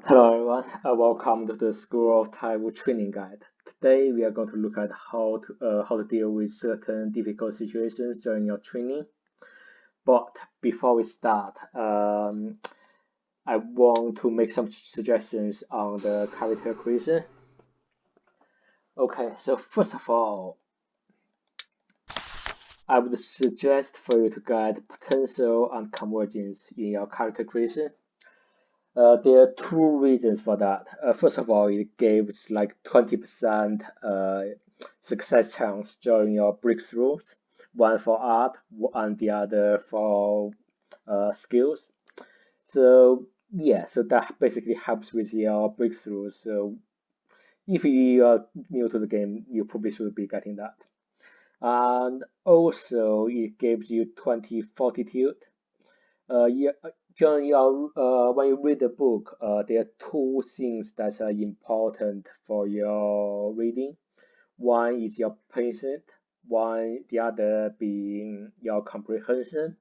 Hello everyone, welcome to the Scroll of Taiwu training guide. Today we are going to look at how to deal with certain difficult situations during your training. But before we start, I want to make some suggestions on the character creation. Okay, so first of all, I would suggest for you to get potential and convergence in your character creation. There are two reasons for that. First of all, it gives like 20% success chance during your breakthroughs, one for art and the other for skills. So yeah, so that basically helps with your breakthroughs. So if you are new to the game, you probably should be getting that. And also, it gives you 20 fortitude. Yeah, John, when you read the book, there are two things that are important for your reading. One is your patience, the other being your comprehension.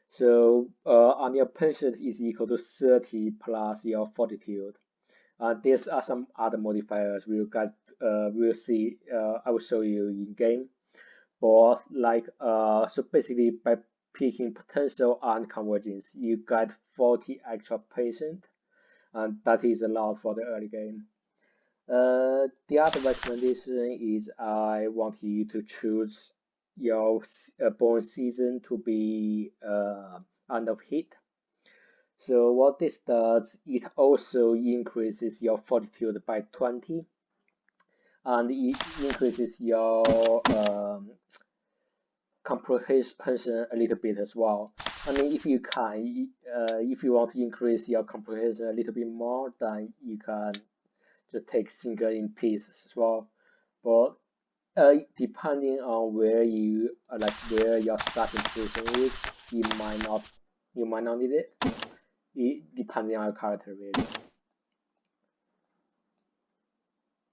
So, on your patience is equal to 30 plus your fortitude. These are some other modifiers we'll see. I will show you in game. But so basically by picking potential and convergence, you get 40 extra patient, and that is a lot for the early game. The other recommendation is I want you to choose your born season to be end of heat. So what this does, it also increases your fortitude by 20, and it increases your comprehension a little bit as well. I mean, if you can, if you want to increase your comprehension a little bit more, then you can just take single in pieces as well. But depending on where your starting position is, you might not need it. It depends on your character really.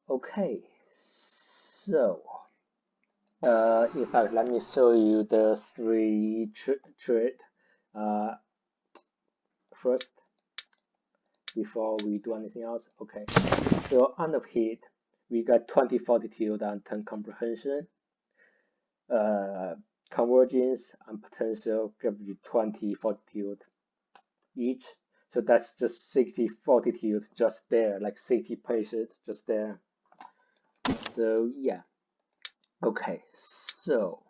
Okay, so in fact, let me show you the three traits first before we do anything else. Okay, so end of heat, we got 20 fortitude and 10 comprehension. Convergence and potential give you 20 fortitude each. So that's just 60 fortitude just there, like 60 patient just there. So yeah. Okay, so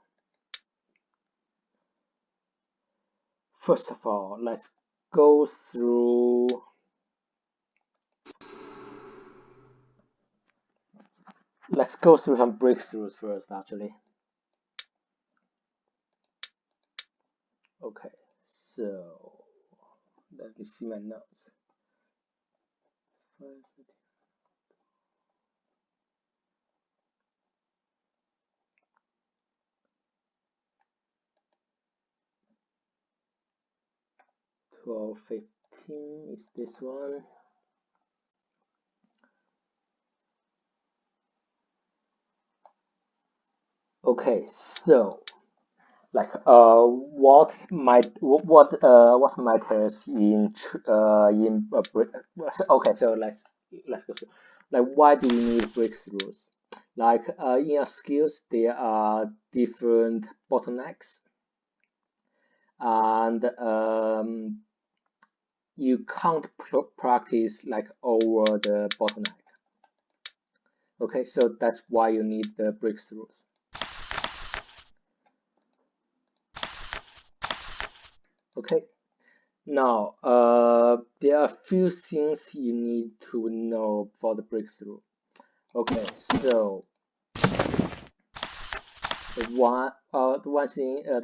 first of all, let's go through some breakthroughs first, actually. Okay, so let me see my notes. First, 12, 15 is this one. Okay, so like what matters okay, so let's go through. Like, why do we need breakthroughs? Like in your skills there are different bottlenecks, and you can't practice like over the bottleneck. Okay, so that's why you need the breakthroughs. Okay, now there are a few things you need to know for the breakthrough. Okay, so the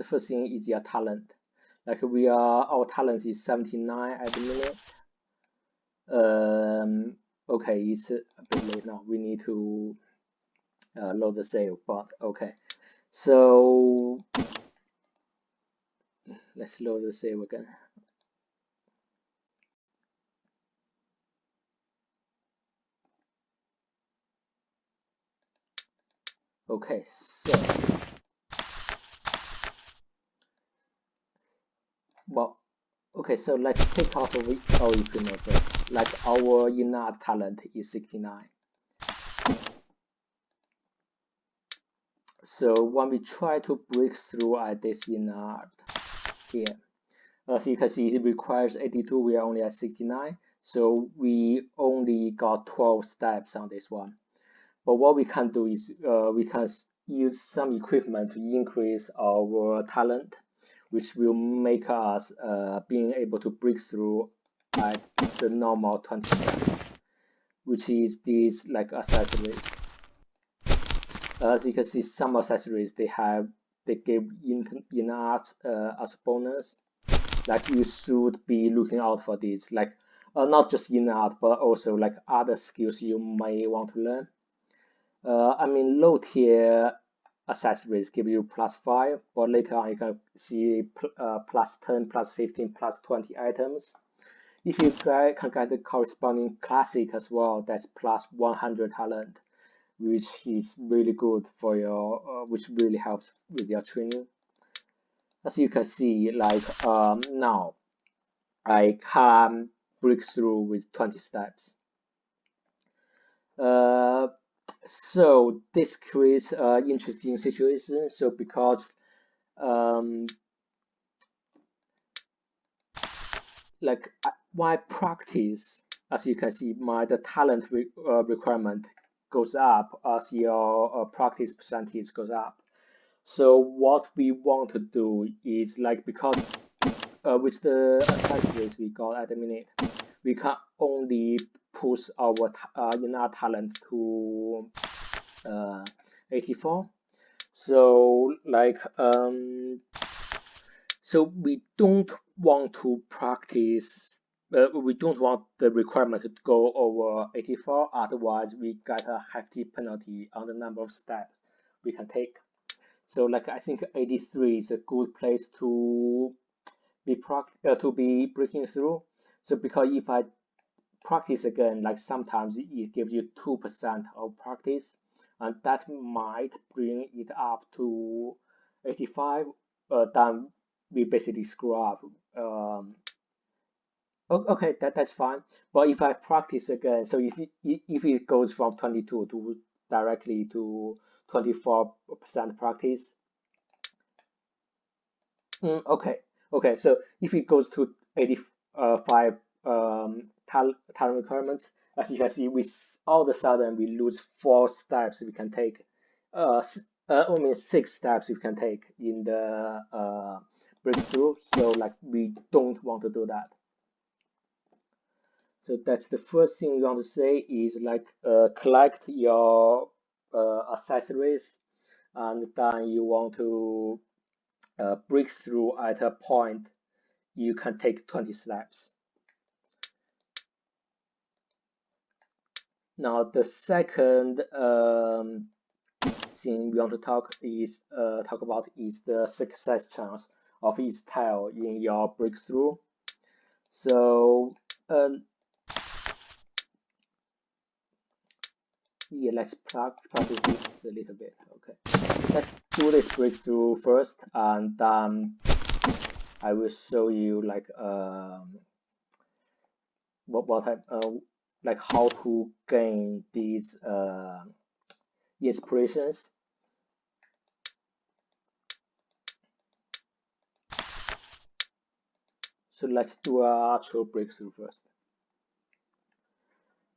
first thing is your talent. Like our talent is 79 at the minute. Okay, it's a bit late now. We need to load the save, but okay. So let's load the save again. Okay, so well, Okay, so let's take off our equipment first. Like our innate talent is 69. So when we try to break through at this innate here, as you can see, it requires 82. We are only at 69. So we only got 12 steps on this one. But what we can do is we can use some equipment to increase our talent, which will make us being able to break through at the normal 20 steps, which is these like accessories. As you can see, some accessories they give innate as bonus. Like you should be looking out for these, like not just innate but also like other skills you may want to learn. I mean, low tier accessories give you +5, but later on you can see +10, +15, +20 items. If you can get the corresponding classic as well, that's +100 talent, which is really good for your, which really helps with your training. As you can see, like now I can break through with 20 steps. So this creates an interesting situation. So because like why practice, as you can see, the talent requirement goes up as your practice percentage goes up. So what we want to do is like because with the accessories we got at the minute, we can only push our innate talent to 84. So like so we don't want to practice. We don't want the requirement to go over 84. Otherwise, we get a hefty penalty on the number of steps we can take. So like I think 83 is a good place to be breaking through. So because if I practice again, like sometimes it gives you 2% of practice, and that might bring it up to 85. Then we basically screw up. Okay, that's fine. But if I practice again, so if it goes from 22 to directly to 24% practice, okay. So if it goes to 85 talent requirements, as you can see, we all of a sudden we lose 4 steps we can take. Only 6 steps we can take in the breakthrough. So like we don't want to do that. So that's the first thing you want to say is like collect your accessories, and then you want to break through at a point you can take 20 steps. Now the second thing we want to talk about is the success chance of each tile in your breakthrough. So yeah, let's practice this a little bit. Okay, let's do this breakthrough first, and then I will show you like like how to gain these inspirations. So let's do a actual breakthrough first.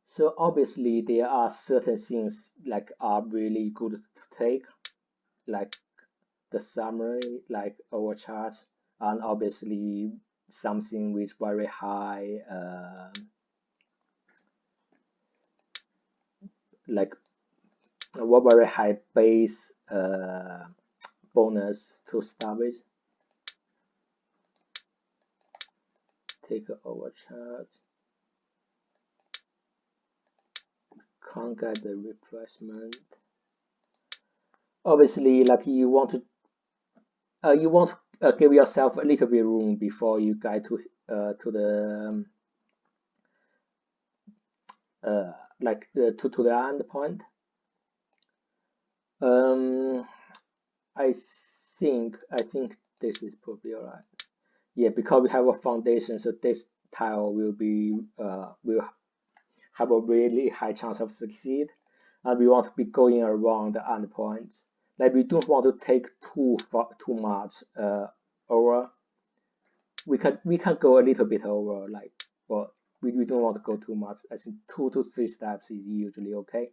So obviously there are certain things like are really good to take, like the summary, like overcharge, and obviously something with very high like a very high base bonus to start with. Take an overcharge. Can't get the replacement. Obviously, like you want to give yourself a little bit room before you get to the to the end point. I think this is probably alright. Yeah, because we have a foundation, so this tile will have a really high chance of succeed, and we want to be going around the endpoints. Like we don't want to take too much over. We can go a little bit over, like, but we don't want to go too much. I think 2 to 3 steps is usually okay.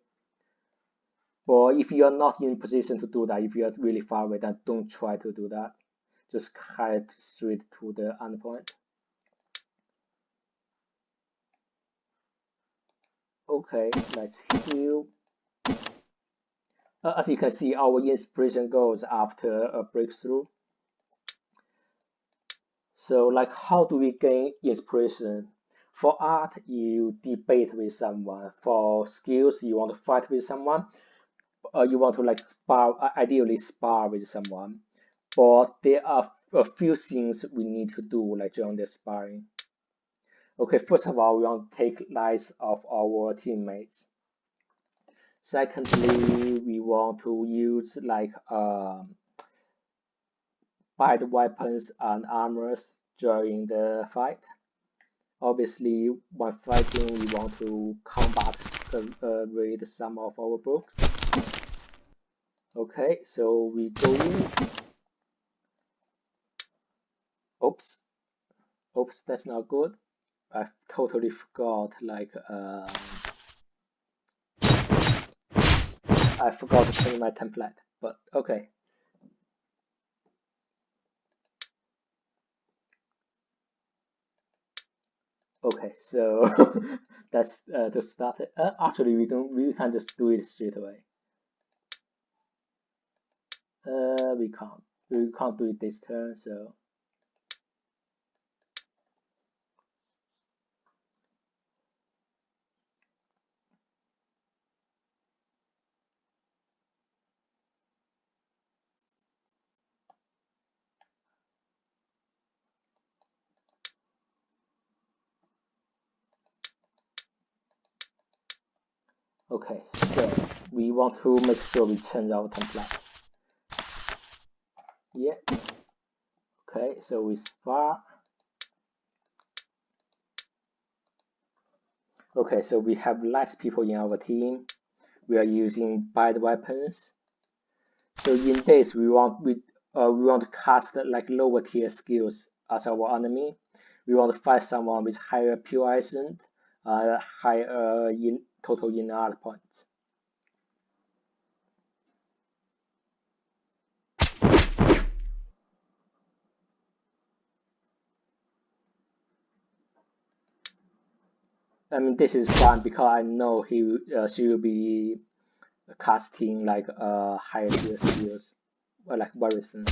But if you are not in position to do that, if you are really far away, then don't try to do that. Just head straight to the endpoint. Okay, let's heal. As you can see, our inspiration goes after a breakthrough. So, like, how do we gain inspiration? For art, you debate with someone. For skills, you want to fight with someone. You want to like spar, ideally spar with someone. But there are a few things we need to do, like during the sparring. Okay, first of all, we want to take lives of our teammates. Secondly, we want to use like bite weapons and armors during the fight. Obviously, when fighting, we want to combat with some of our books. Okay, so we go in. Oops, oops, that's not good. I totally forgot, like, I forgot to change my template, but okay. Okay, so that's to start it. Actually, we can just do it straight away. We can't do it this turn, so. Okay, so we want to make sure we change our template. Yeah. Okay, so we spar. Okay, so we have less people in our team. We are using bite weapons. So in this, we want to cast like lower tier skills as our enemy. We want to fight someone with higher pure essence, higher in total inner art points. I mean, this is fun because I know she will be casting like higher tier skills, like very soon.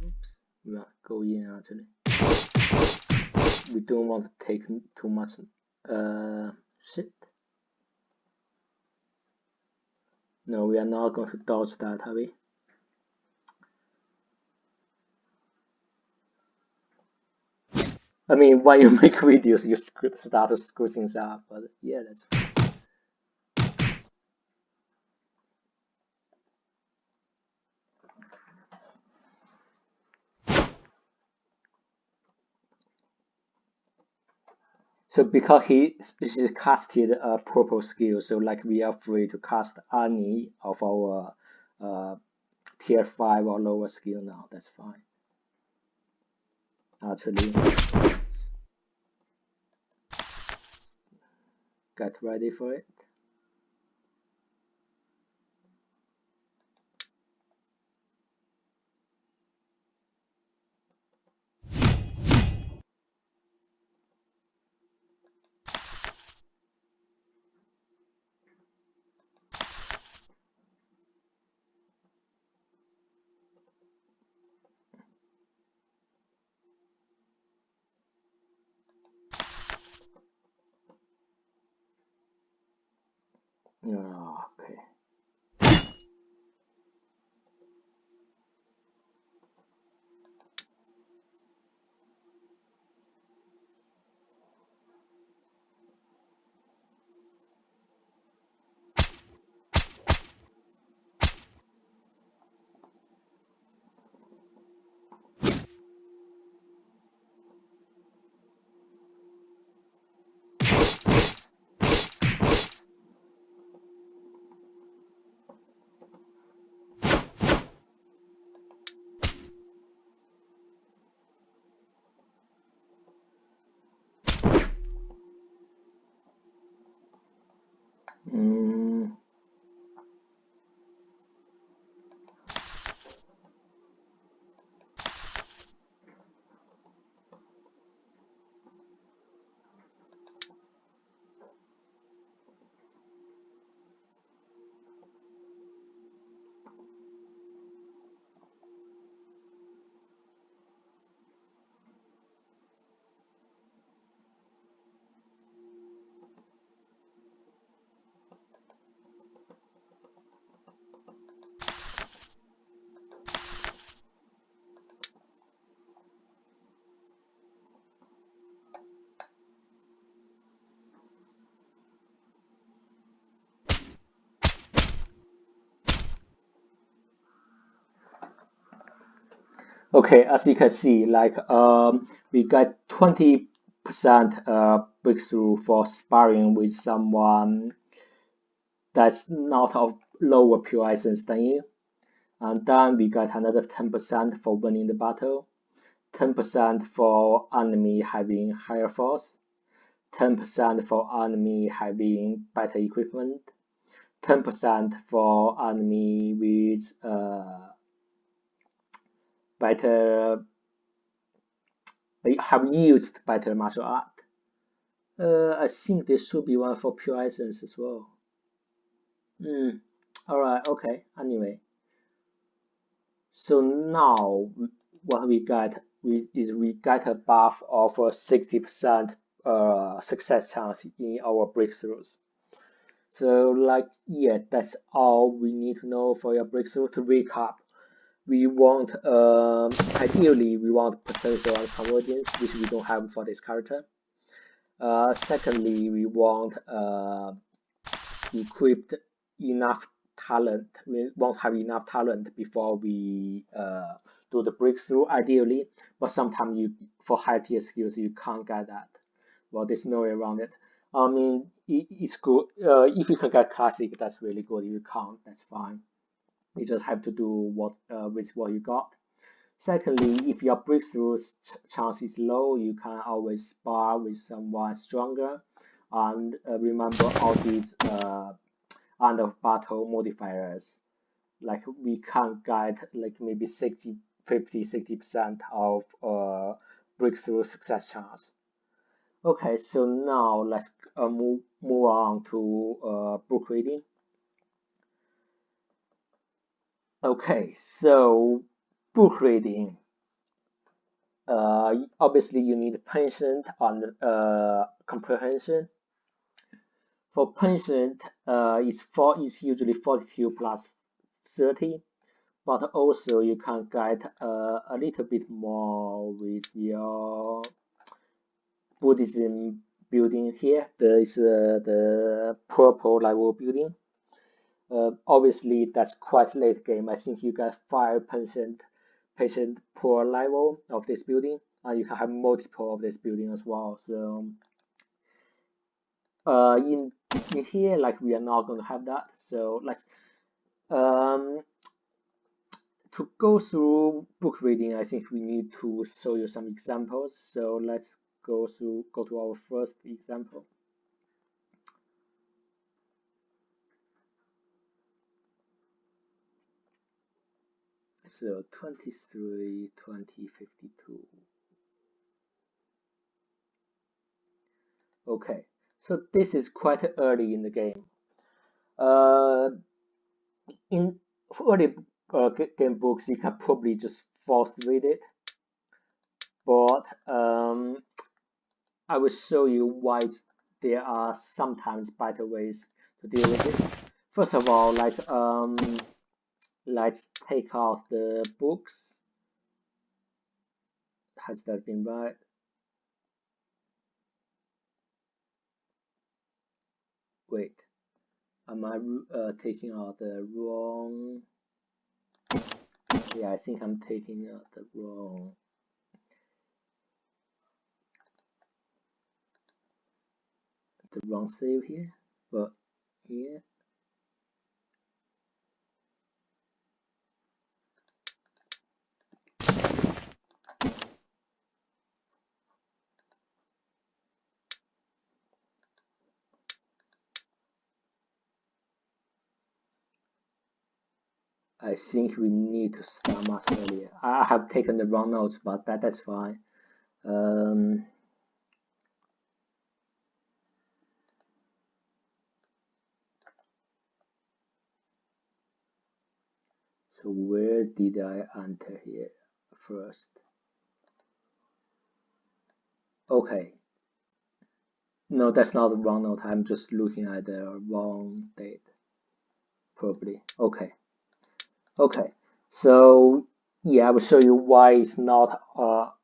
Oops, we are go in actually. We don't want to take too much shit. No, we are not going to dodge that, are we? I mean, when you make videos, you start to screw things up, but yeah, that's fine. So because he casted a purple skill, so like we are free to cast any of our tier 5 or lower skill now, that's fine. Actually, get ready for it. Okay. Mm, okay, as you can see, like we got 20% breakthrough for sparring with someone that's not of lower pure essence than you. And then we got another 10% for winning the battle, 10% for enemy having higher force, 10% for enemy having better equipment, 10% for enemy with better have used better martial art. I think there should be one for pure essence as well. Alright, okay. Anyway, so now what we got is we got a buff of 60% success chance in our breakthroughs. So like yeah, that's all we need to know for your breakthrough. To recap, we want ideally we want potential and convergence, which we don't have for this character. Secondly, we want equipped enough talent. We won't have enough talent before we do the breakthrough, ideally. But sometimes you, for high tier skills, you can't get that. Well, there's no way around it. I mean, it's good. If you can get classic, that's really good. If you can't, that's fine. You just have to do what with what you got. Secondly, if your breakthrough chance is low, you can always spar with someone stronger. And remember all these end of battle modifiers. Like we can get like maybe 60, 50, 60% of breakthrough success chance. Okay, so now let's move on to book reading. Okay, so book reading. Obviously you need patience and comprehension. For patient, it's usually 42 plus 30, but also you can get a little bit more with your Buddhism building here. There is the purple level building. Obviously, that's quite late game. I think you get 5% patient per level of this building, and you can have multiple of this building as well. So in here, like we are not going to have that. So let's um to go through book reading, I think we need to show you some examples. So let's go to our first example. So 23, 2052. Okay, so this is quite early in the game. In early game books, you can probably just force read it, but I will show you why there are sometimes better ways to deal with it. First of all, like let's take out the books. Has that been right? Wait, am I taking out the wrong? Yeah, I think I'm taking out the wrong save here. But yeah. I think we need to start much earlier. I have taken the wrong notes, but that's fine. So where did I enter here first? Okay. No, that's not the wrong note. I'm just looking at the wrong date. Probably. Okay. Okay. So yeah, I will show you why it's not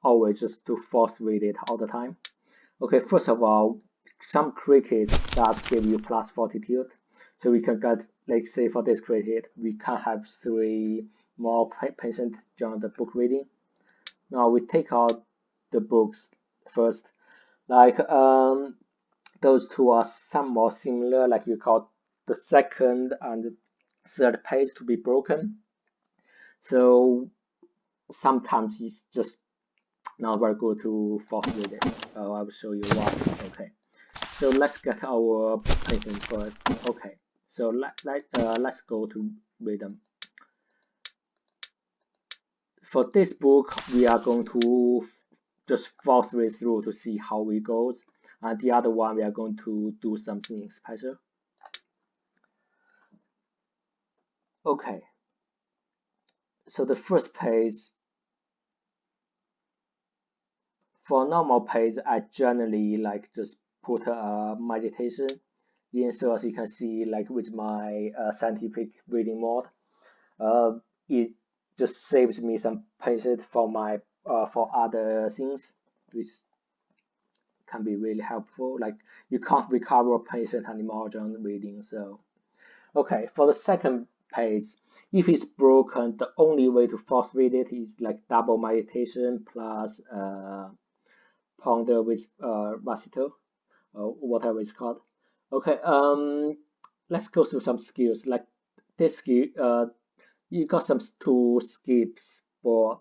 always just to force read it all the time. Okay, first of all, some cricket does give you plus fortitude. So we can get, like say for this cricket, we can have 3 more patients during the book reading. Now we take out the books first. Like those two are somewhat similar, like you call the second and third page to be broken. So sometimes it's just not very good to force read it. I will show you why. Okay. So let's get our patient first. Okay, so let's go to rhythm. For this book, we are going to just force read through to see how it goes, and the other one we are going to do something special. Okay, so the first page, for normal page, I generally like just put a meditation in, so as you can see, like with my scientific reading mode. It just saves me some patience for my for other things, which can be really helpful. Like you can't recover patience anymore during reading. So okay, for the second page, if it's broken, the only way to force read it is like double meditation plus ponder with Rasito or whatever it's called. Okay, let's go through some skills. Like this skill, you got some two skips, but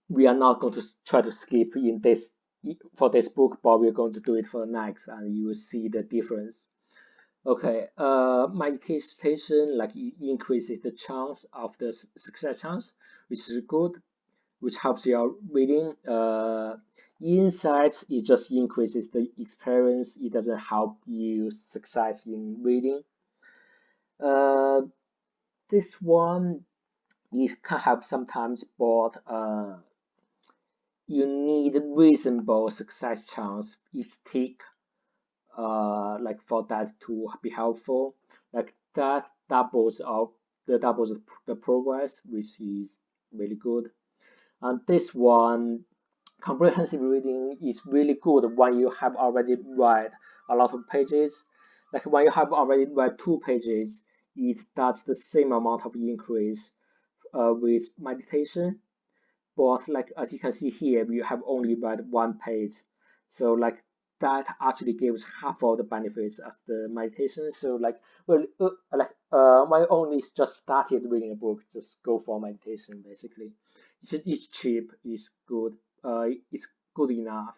we are not going to try to skip in this for this book, but we're going to do it for next, and you will see the difference. Okay, meditation like it increases the chance of the success chance, which is good, which helps your reading. Insights it just increases the experience. It doesn't help you success in reading. Uh, this one it can help sometimes, but you need reasonable success chance each tick like for that to be helpful. Like that doubles the progress, which is really good. And this one, comprehensive reading is really good when you have already read a lot of pages. Like when you have already read 2 pages, it does the same amount of increase with meditation. But like as you can see here, we have only read 1 page. So like that actually gives half of the benefits as the meditation. So like when I only just started reading a book, just go for meditation basically. It's cheap, it's good, it's good enough.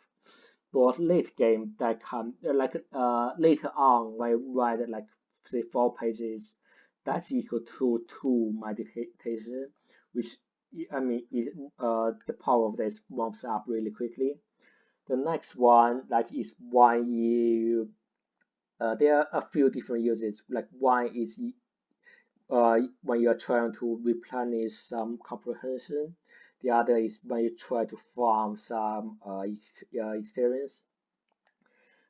But late game that come later on when I read like say 4 pages, that's equal to 2 meditation, which I mean the power of this ramps up really quickly. The next one like is when you there are a few different uses. Like one is when you are trying to replenish some comprehension. The other is when you try to farm some experience.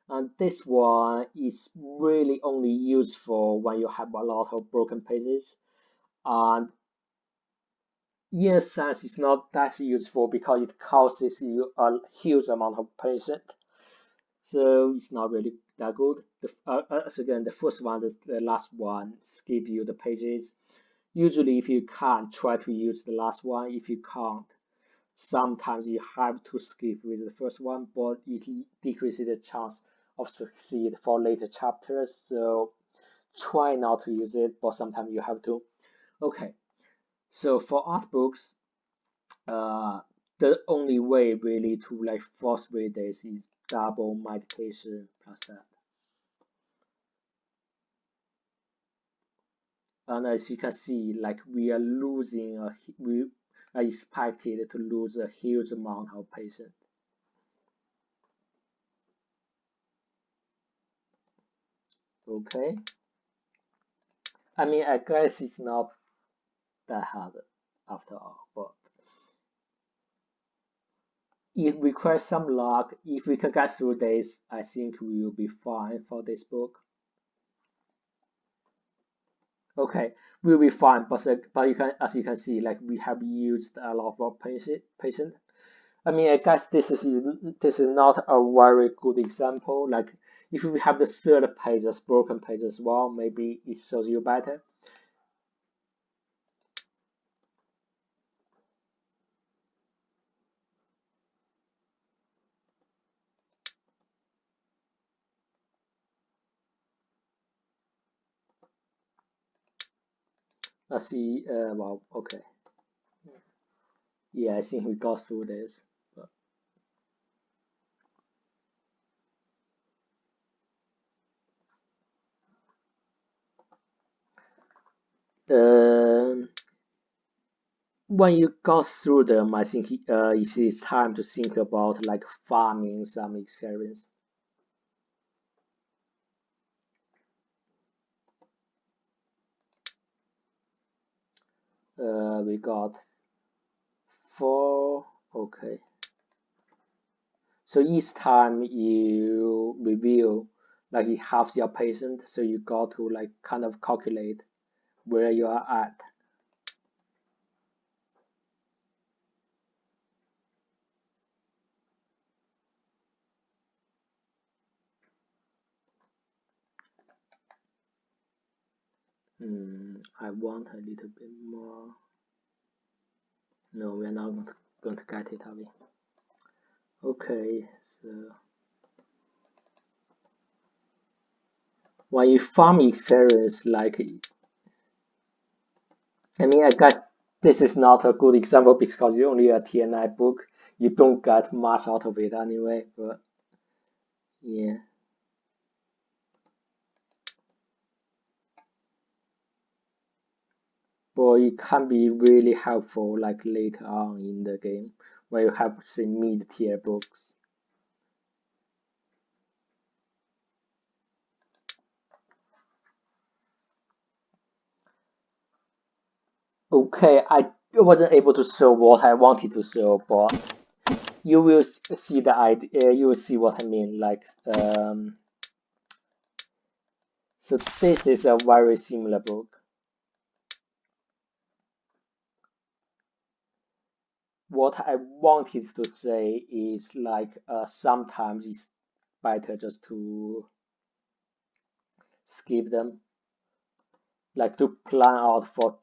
And this one is really only useful when you have a lot of broken pages. And in a sense, it's not that useful because it causes you a huge amount of patience. So it's not really that good. As again, the first one, the last one, skip you the pages. Usually, if you can't, try to use the last one. If you can't, sometimes you have to skip with the first one, but it decreases the chance of succeed for later chapters. So try not to use it, but sometimes you have to. Okay, so for art books, uh, the only way really to like force read this is double meditation plus that. And as you can see, like we are losing we are expected to lose a huge amount of patients. Okay, I mean, I guess it's not that hard after all, but it requires some luck. If we can get through this, I think we will be fine for this book. Okay, we'll be fine, but you can, as you can see, like we have used a lot of patient. I mean, I guess this is not a very good example. Like if we have the third page as broken page as well, maybe it shows you better. Let's see. Well, okay. Yeah, I think we got through this. But, when you got through them, I think it is time to think about like farming some experience. We got 4. Okay. So each time you review, like it halves your patient, so you got to like kind of calculate where you are at. I want a little bit more. No, we're not going to get it, are we? Okay, so when you farm experience, like, I mean, I guess this is not a good example because it's only a TNI book. You don't get much out of it anyway, but yeah. But it can be really helpful like later on in the game when you have say mid-tier books. Okay, I wasn't able to show what I wanted to show, but you will see the idea. You will see what I mean. Like, so this is a very similar book. What I wanted to say is like, sometimes it's better just to skip them, like to plan out for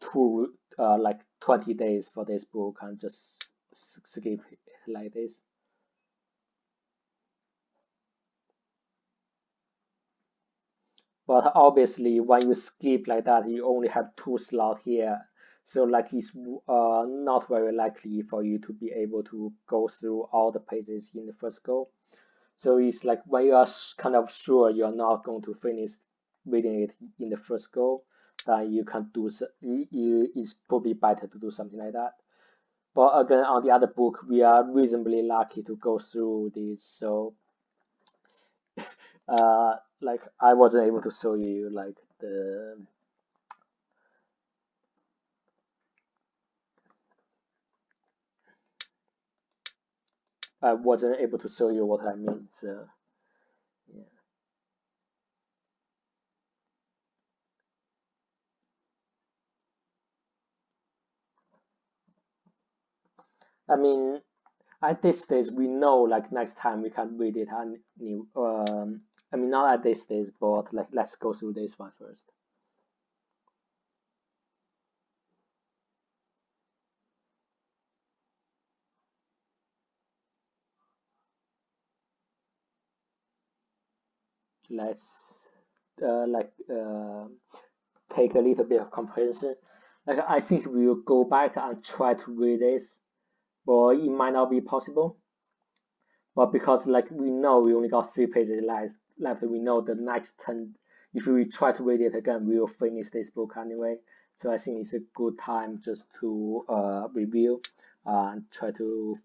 like 20 days for this book and just skip it like this. But obviously, when you skip like that, you only have 2 slots here. So like it's not very likely for you to be able to go through all the pages in the first go. So it's like when you are kind of sure you're not going to finish reading it in the first go, then you can do it's probably better to do something like that. But again, on the other book, we are reasonably lucky to go through this. So, like I wasn't able to show you like I wasn't able to show you what I mean. So, yeah. I mean, at this stage, we know like next time we can read it and new. I mean, not at this stage, but like let's go through this one first. Let's like take a little bit of comprehension. Like I think we will go back and try to read this, but it might not be possible. But because like we know we only got 3 pages left, we know the next 10. If we try to read it again, we will finish this book anyway. So I think it's a good time just to review and try to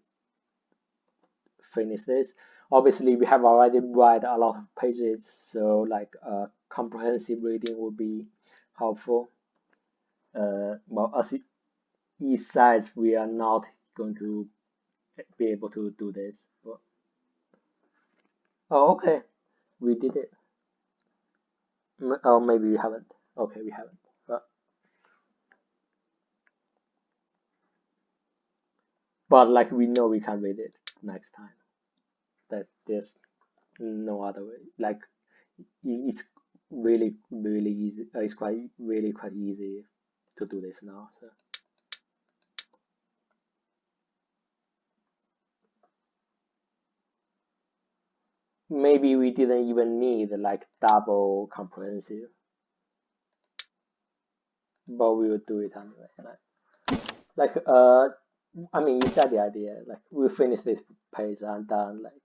finish this. Obviously, we have already read a lot of pages, so like comprehensive reading would be helpful. Well, as each sides, we are not going to be able to do this. But, oh, okay, we did it. Oh, maybe we haven't. Okay, we haven't. But like we know we can read it next time. That there's no other way. Like it's really easy. It's quite easy to do this now. So maybe we didn't even need like double comprehensive, but we will do it anyway. Like I mean, you get the idea. Like we'll finish this page and then like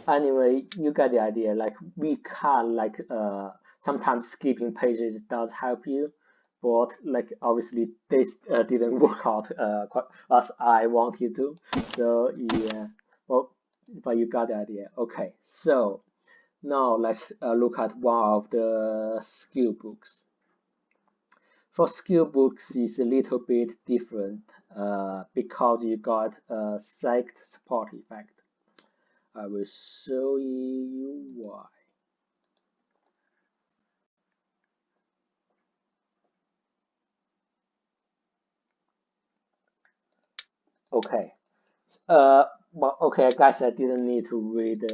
anyway, you get the idea. Like we can like sometimes skipping pages does help you, but like obviously this didn't work out quite as I wanted to. So yeah, well, but you got the idea. Okay, so now let's look at one of the skill books. For skill books, it's a little bit different because you got a sect support effect. I will show you why. Okay. Well, okay, guys, I didn't need to read.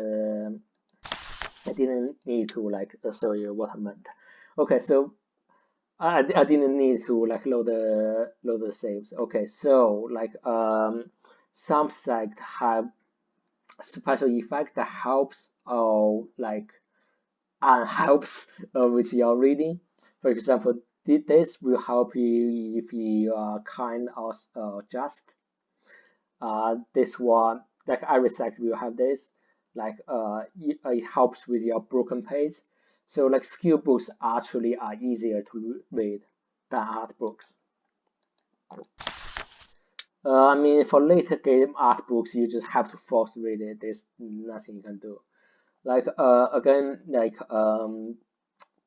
I didn't need to like show you what I meant. Okay, so I didn't need to like load the saves. Okay, so like some site have special effect that helps or like helps with your reading. For example, this will help you if you are kind or just. This one, like every sect will have this. Like it helps with your broken page. So like skill books actually are easier to read than art books. I mean, for later game art books, you just have to force read it. There's nothing you can do. Like again, like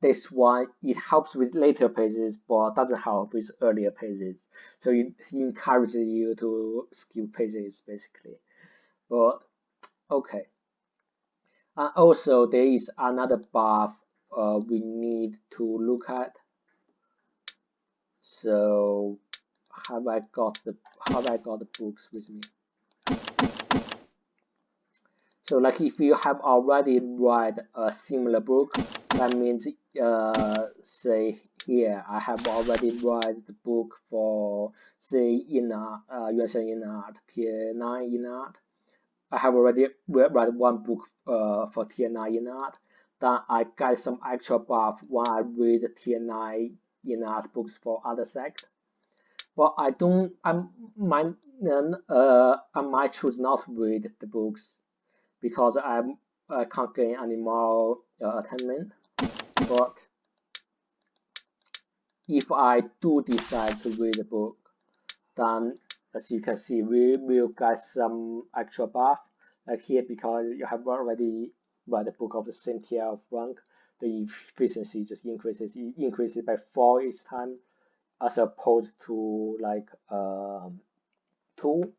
this one it helps with later pages, but doesn't help with earlier pages. So it encourages you to skip pages basically. But okay. Also, there is another buff we need to look at. So have I got the books with me? So like if you have already read a similar book, that means say here I have already read the book for say in art, 原神 in art, tier 9 in art. I have already read one book for tier 9 in art. Then I get some extra buff when I read tier 9 in art books for other sect. But I don't I might choose not to read the books because I can't gain any more attainment. But if I do decide to read the book, then as you can see, we will get some extra buff. Like here, because you have already read the book of the same tier of rank, the efficiency just increases. It increases by 4 each time, as opposed to like 2.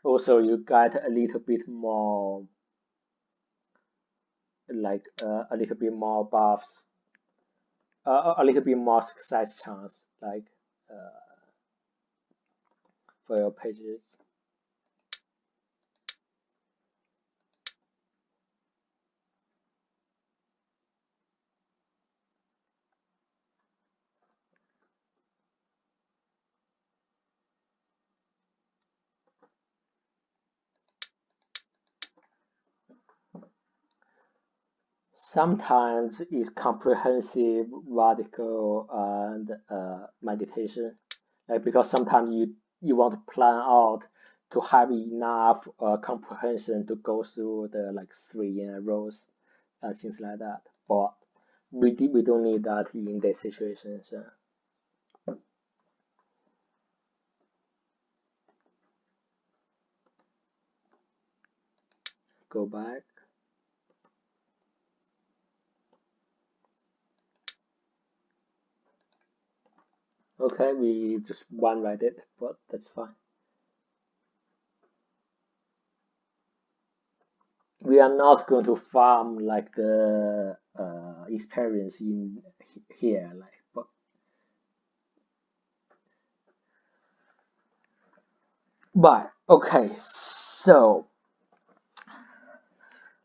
Also, you get a little bit more like a little bit more buffs, a little bit more success chance, like for your pages. Sometimes it's comprehensive, radical, and meditation. Like because sometimes you want to plan out to have enough comprehension to go through the like 3 in rows and things like that. but we don't need that in this situation. So go back. Okay, we just one read it, but that's fine. We are not going to farm like the experience in here, like, but okay, so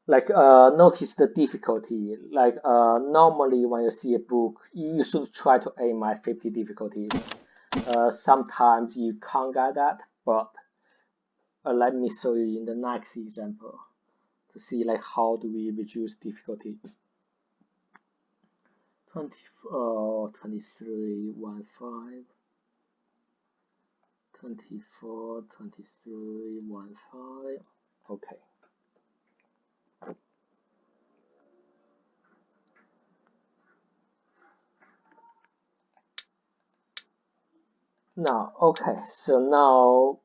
like notice the difficulty. Like normally when you see a book, you should try to aim at 50 difficulties. Sometimes you can't get that, but let me show you in the next example to see like how do we reduce difficulty. 20, 23, 15, 24, 23, 15. Okay. Now, okay, so now